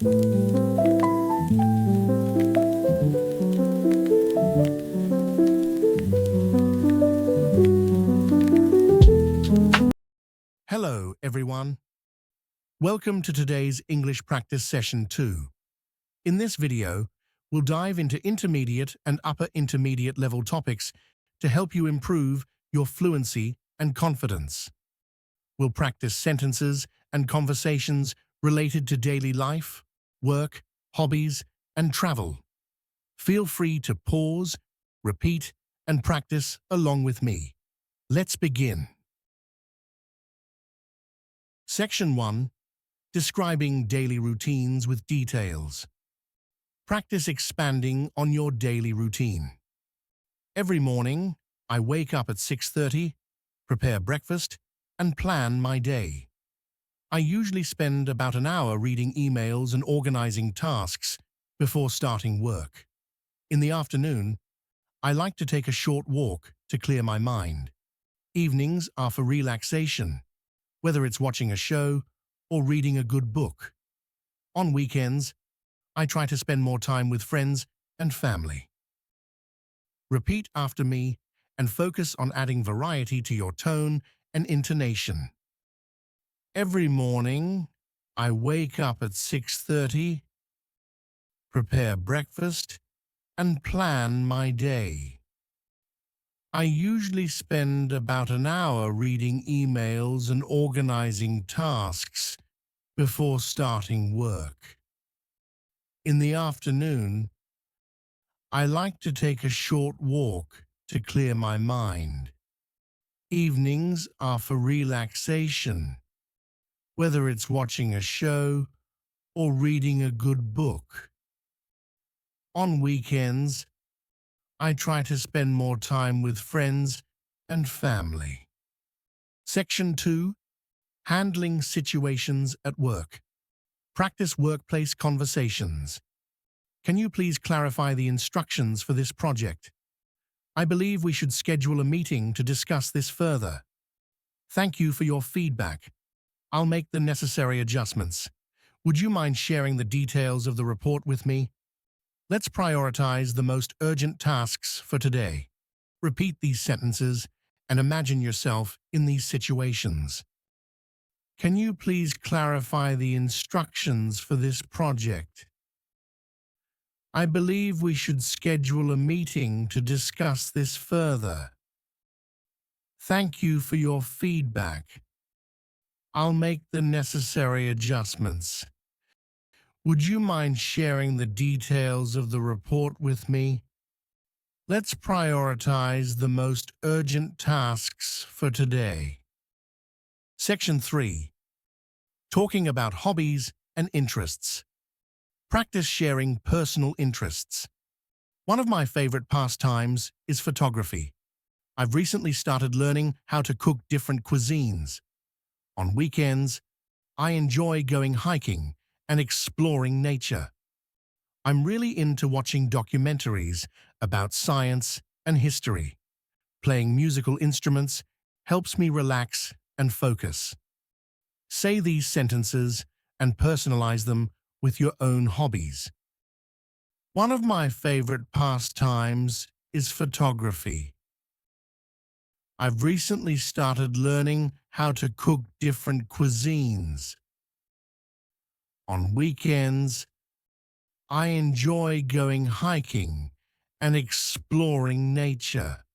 Hello, everyone. Welcome to today's English Practice Session 2. In this video, we'll dive into intermediate and upper intermediate level topics to help you improve your fluency and confidence. We'll practice sentences and conversations related to daily life, work, hobbies, and travel. Feel free to pause, repeat, and practice along with me. Let's begin. Section 1. Describing daily routines with details. Practice expanding on your daily routine. Every morning, I wake up at 6:30, prepare breakfast, and plan my day. I usually spend about an hour reading emails and organizing tasks before starting work. In the afternoon, I like to take a short walk to clear my mind. Evenings are for relaxation, whether it's watching a show or reading a good book. On weekends, I try to spend more time with friends and family. Repeat after me and focus on adding variety to your tone and intonation. Every morning, I wake up at 6:30, prepare breakfast, and plan my day. I usually spend about an hour reading emails and organizing tasks before starting work. In the afternoon, I like to take a short walk to clear my mind. Evenings are for relaxation, whether it's watching a show or reading a good book. On weekends, I try to spend more time with friends and family. Section 2. Handling situations at work. Practice workplace conversations. Can you please clarify the instructions for this project? I believe we should schedule a meeting to discuss this further. Thank you for your feedback. I'll make the necessary adjustments. Would you mind sharing the details of the report with me? Let's prioritize the most urgent tasks for today. Repeat these sentences and imagine yourself in these situations. Can you please clarify the instructions for this project? I believe we should schedule a meeting to discuss this further. Thank you for your feedback. I'll make the necessary adjustments. Would you mind sharing the details of the report with me? Let's prioritize the most urgent tasks for today. Section 3. Talking about hobbies and interests. Practice sharing personal interests. One of my favorite pastimes is photography. I've recently started learning how to cook different cuisines. On weekends, I enjoy going hiking and exploring nature. I'm really into watching documentaries about science and history. Playing musical instruments helps me relax and focus. Say these sentences and personalize them with your own hobbies. One of my favorite pastimes is photography. I've recently started learning how to cook different cuisines. On weekends, I enjoy going hiking and exploring nature.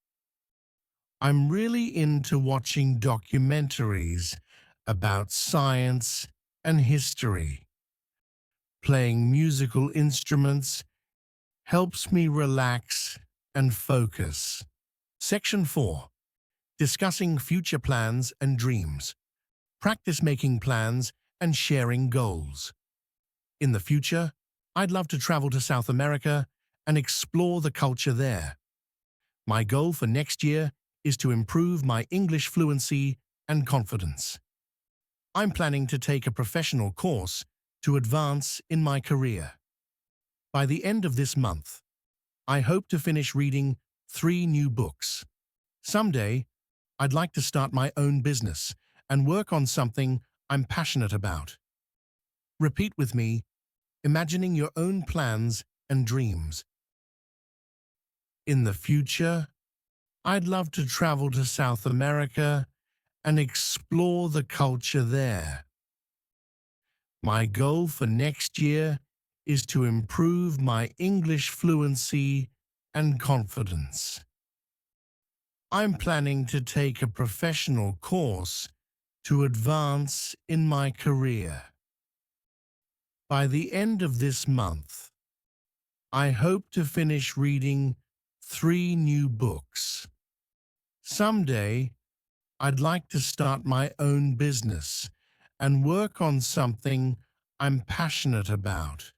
I'm really into watching documentaries about science and history. Playing musical instruments helps me relax and focus. Section 4. Discussing future plans and dreams. Practice making plans and sharing goals. In the future, I'd love to travel to South America and explore the culture there. My goal for next year is to improve my English fluency and confidence. I'm planning to take a professional course to advance in my career. By the end of this month, I hope to finish reading 3 new books. Someday, I'd like to start my own business and work on something I'm passionate about. Repeat with me imagining your own plans and dreams. In the future, I'd love to travel to South America and explore the culture there. My goal for next year is to improve my English fluency and confidence. I'm planning to take a professional course to advance in my career. By the end of this month, I hope to finish reading 3 new books. Someday, I'd like to start my own business and work on something I'm passionate about.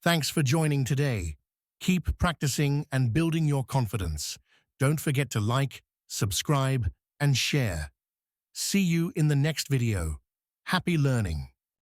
Thanks for joining today. Keep practicing and building your confidence. Don't forget to like, subscribe, and share. See you in the next video. Happy learning!